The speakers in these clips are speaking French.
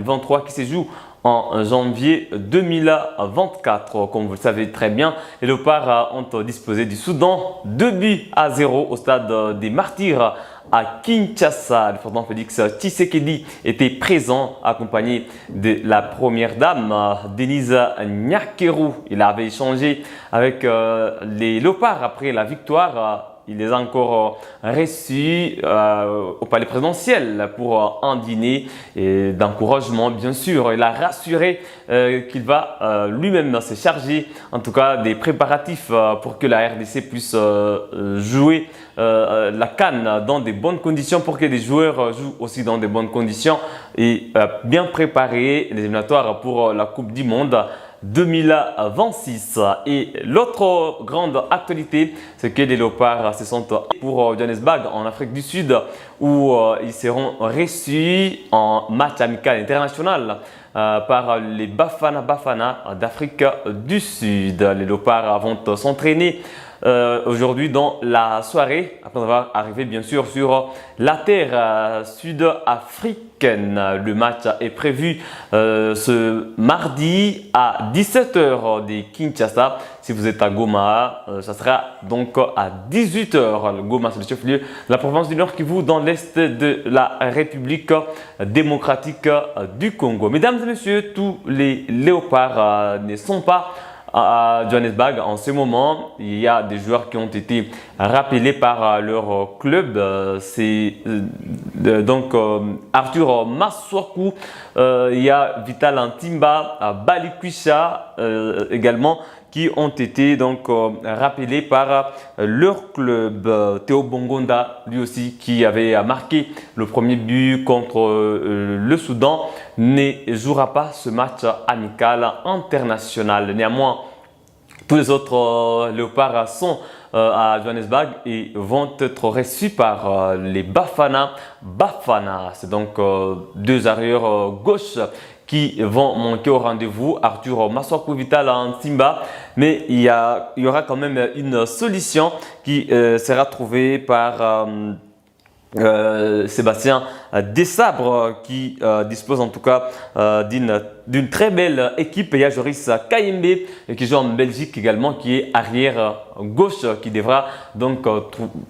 2023 qui se joue en janvier 2024. Comme vous le savez très bien, les Léopards ont disposé du Soudan 2-0 au stade des Martyrs à Kinshasa. Le président Félix Tshisekedi était présent accompagné de la première dame Denise Nyakeru. Il avait échangé avec les Léopards après la victoire. Il les a encore reçus au palais présidentiel pour un dîner d'encouragement, bien sûr. Il a rassuré qu'il va lui-même se charger, en tout cas, des préparatifs pour que la RDC puisse jouer la CAN dans de bonnes conditions, pour que les joueurs jouent aussi dans de bonnes conditions et bien préparer les éliminatoires pour la Coupe du Monde 2026. Et l'autre grande actualité, c'est que les Léopards se sont pour Johannesburg en Afrique du Sud, où ils seront reçus en match amical international par les Bafana Bafana d'Afrique du Sud. Les Léopards vont s'entraîner aujourd'hui dans la soirée, après avoir arrivé bien sûr sur la terre sud-africaine. Le match est prévu ce mardi à 17h de Kinshasa. Si vous êtes à Goma, ça sera donc à 18h. Le Goma, c'est le chef-lieu de la province du Nord Kivu dans l'est de la République démocratique du Congo. Mesdames et messieurs, tous les Léopards ne sont pas à Johannesburg en ce moment. Il y a des joueurs qui ont été rappelés par leur club. C'est donc Arthur Maswaku, il y a Vital Ntimba, Balikwisha également, qui ont été donc rappelés par leur club. Théo Bongonda, lui aussi, qui avait marqué le premier but contre le Soudan, ne jouera pas ce match amical international. Néanmoins, tous les autres Léopards sont à Johannesburg et vont être reçus par les Bafana Bafana. C'est donc deux arrières gauche qui vont manquer au rendez-vous, Arthur Maswaku, Vital Ntimba, mais il y aura quand même une solution qui sera trouvée par Sébastien Desabre, qui dispose en tout cas d'une très belle équipe. Il y a Joris Kayembe qui joue en Belgique également, qui est arrière gauche, qui devra donc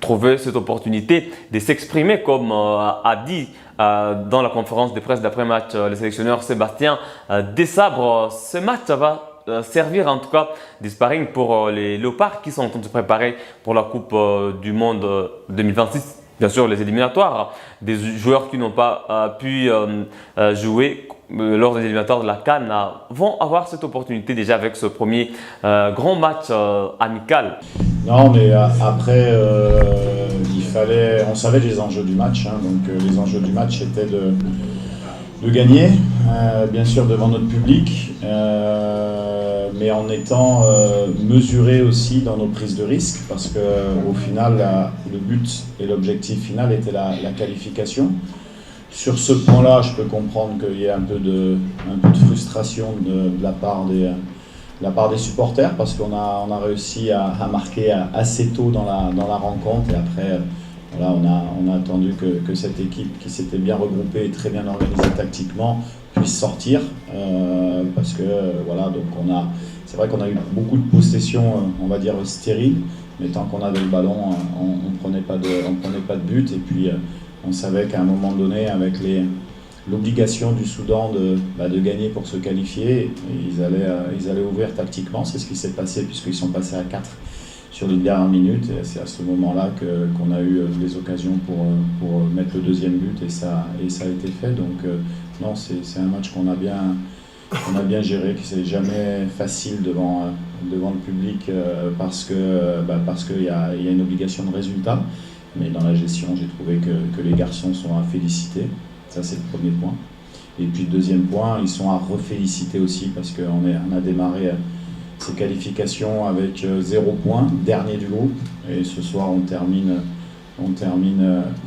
trouver cette opportunité de s'exprimer, comme a dit dans la conférence de presse d'après-match le sélectionneur Sébastien Desabre. Ce match va servir en tout cas de sparring pour les Léopards qui sont en train de se préparer pour la Coupe du Monde 2026. Bien sûr, les éliminatoires, des joueurs qui n'ont pas pu jouer lors des éliminatoires de la CAN vont avoir cette opportunité déjà avec ce premier grand match amical. Non, mais après, on savait les enjeux du match. Donc les enjeux du match étaient de gagner, bien sûr devant notre public, mais en étant mesuré aussi dans nos prises de risques, parce qu'au final, le but et l'objectif final était la qualification. Sur ce point-là, je peux comprendre qu'il y ait un peu de frustration de la part des supporters, parce qu'on a réussi à marquer assez tôt dans la rencontre, et après voilà, on a attendu que cette équipe qui s'était bien regroupée et très bien organisée tactiquement puisse sortir, parce que voilà, donc c'est vrai qu'on a eu beaucoup de possessions, on va dire stériles, mais tant qu'on avait le ballon, on prenait pas de but, et puis on savait qu'à un moment donné, avec l'obligation du Soudan de gagner pour se qualifier, ils allaient ouvrir tactiquement. C'est ce qui s'est passé, puisqu'ils sont passés à 4 sur les dernières minutes, et c'est à ce moment-là qu'on a eu les occasions pour mettre le deuxième but, et ça a été fait. Donc non, c'est un match qu'on a bien géré, qui c'est jamais facile devant le public, parce qu'il y a une obligation de résultat. Mais dans la gestion, j'ai trouvé que les garçons sont à féliciter. Ça, c'est le premier point. Et puis, le deuxième point, ils sont à reféliciter aussi, parce qu'on a démarré ces qualifications avec 0 point, dernier du groupe. Et ce soir, on termine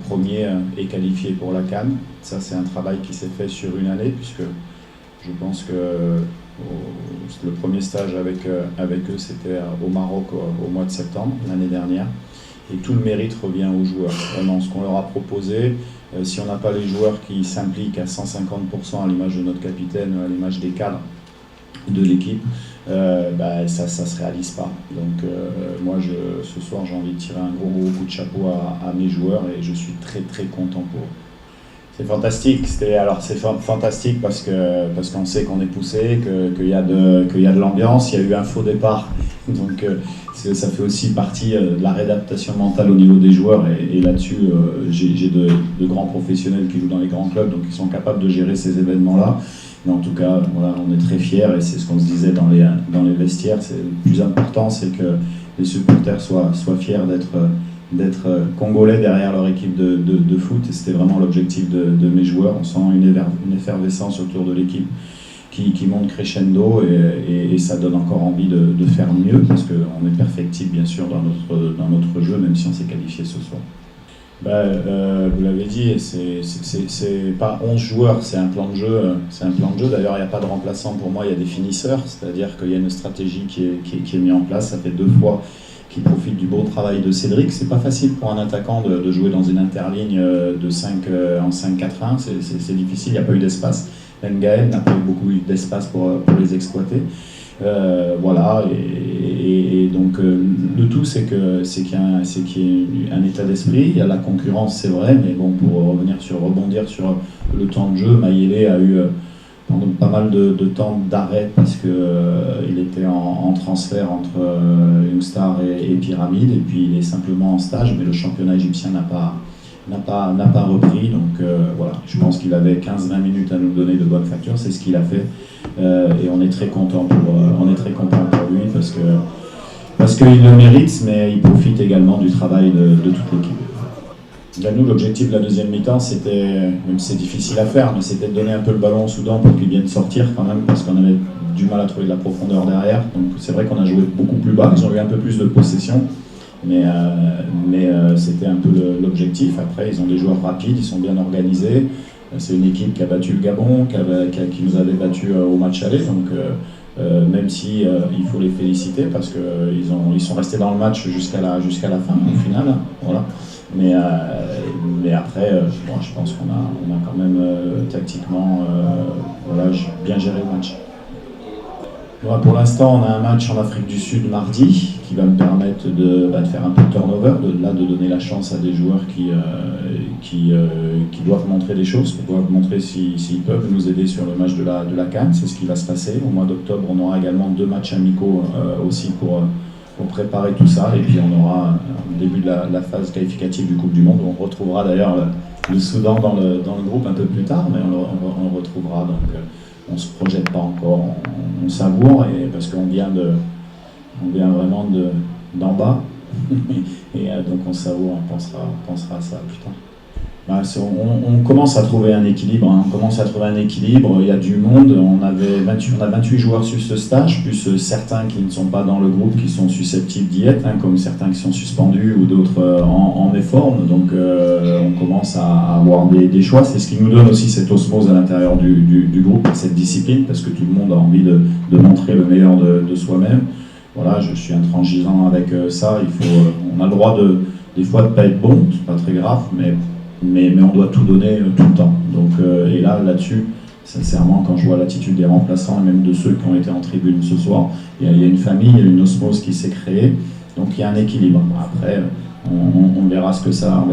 premier et qualifié pour la CAN. Ça, c'est un travail qui s'est fait sur une année, puisque je pense que le premier stage avec eux, c'était au Maroc au mois de septembre, l'année dernière. et tout le mérite revient aux joueurs. Vraiment, ce qu'on leur a proposé, si on n'a pas les joueurs qui s'impliquent à 150% à l'image de notre capitaine, à l'image des cadres de l'équipe, ça ne se réalise pas. Donc moi, ce soir, j'ai envie de tirer un gros coup de chapeau à mes joueurs et je suis très très content pour eux. C'est fantastique. C'est fantastique parce qu'on sait qu'on est poussé, qu'il y a de l'ambiance. Il y a eu un faux départ, donc ça fait aussi partie de la réadaptation mentale au niveau des joueurs. Et là-dessus, j'ai de grands professionnels qui jouent dans les grands clubs, donc ils sont capables de gérer ces événements-là. Mais en tout cas, voilà, on est très fiers et c'est ce qu'on se disait dans les vestiaires. Le plus important, c'est que les supporters soient fiers d'être congolais derrière leur équipe de foot, et c'était vraiment l'objectif de mes joueurs. On sent une effervescence autour de l'équipe qui monte crescendo et ça donne encore envie de faire mieux parce qu'on est perfectible bien sûr dans notre jeu, même si on s'est qualifié ce soir. Vous l'avez dit, c'est pas 11 joueurs, c'est un plan de jeu. D'ailleurs, il n'y a pas de remplaçant pour moi, il y a des finisseurs, c'est-à-dire qu'il y a une stratégie qui est mise en place. Ça fait 2 fois qui profite du beau travail de Cédric. C'est pas facile pour un attaquant de jouer dans une interligne de 5 en 5-4-1, c'est difficile, il n'y a pas eu d'espace. Même Gaël n'a pas eu beaucoup d'espace pour les exploiter. Voilà, et donc le tout c'est qu'il y ait un état d'esprit. Il y a la concurrence, c'est vrai, mais bon, pour rebondir sur le temps de jeu, Mayele a eu pendant pas mal de temps d'arrêt parce qu'il était en transfert entre Youngstar et Pyramide, et puis il est simplement en stage, mais le championnat égyptien n'a pas repris, donc voilà, je pense qu'il avait 15-20 minutes à nous donner de bonne facture, c'est ce qu'il a fait, et on est très content pour lui parce qu'il le mérite, mais il profite également du travail de toute l'équipe. Là, nous, l'objectif de la deuxième mi-temps, c'était, même si c'est difficile à faire, mais c'était de donner un peu le ballon au Soudan pour qu'il vienne sortir quand même, parce qu'on avait du mal à trouver de la profondeur derrière. Donc c'est vrai qu'on a joué beaucoup plus bas, ils ont eu un peu plus de possession, mais c'était un peu l'objectif. Après, ils ont des joueurs rapides, ils sont bien organisés. C'est une équipe qui a battu le Gabon, qui nous avait battu au match aller, donc même si il faut les féliciter parce qu'ils sont restés dans le match jusqu'à la fin, au final. Voilà. Mais après, je pense qu'on a quand même tactiquement bien géré le match. Voilà, pour l'instant, on a un match en Afrique du Sud mardi qui va me permettre de faire un peu de turnover, de donner la chance à des joueurs qui doivent montrer des choses, qui doivent montrer s'ils peuvent nous aider sur le match de la CAN. C'est ce qui va se passer. Au mois d'octobre, on aura également 2 matchs amicaux aussi pour préparer tout ça, et puis on aura le début de la phase qualificative du Coupe du Monde. On retrouvera d'ailleurs le Soudan dans le groupe un peu plus tard, mais on le retrouvera, donc on ne se projette pas encore, on savoure, et parce qu'on vient vraiment d'en bas, et donc on savoure, on pensera à ça plus tard. On commence à trouver un équilibre, il y a du monde, on a 28 joueurs sur ce stage, plus certains qui ne sont pas dans le groupe, qui sont susceptibles d'y être, comme certains qui sont suspendus ou d'autres en méforme, donc on commence à avoir des choix. C'est ce qui nous donne aussi cette osmose à l'intérieur du groupe, cette discipline, parce que tout le monde a envie de montrer le meilleur de soi-même. Voilà, je suis intransigeant avec ça, on a le droit des fois de ne pas être bon, c'est pas très grave, mais on doit tout donner tout le temps. Donc, et là-dessus, sincèrement, quand je vois l'attitude des remplaçants et même de ceux qui ont été en tribune ce soir, il y a une famille, il y a une osmose qui s'est créée, donc il y a un équilibre. Après, on verra ce que ça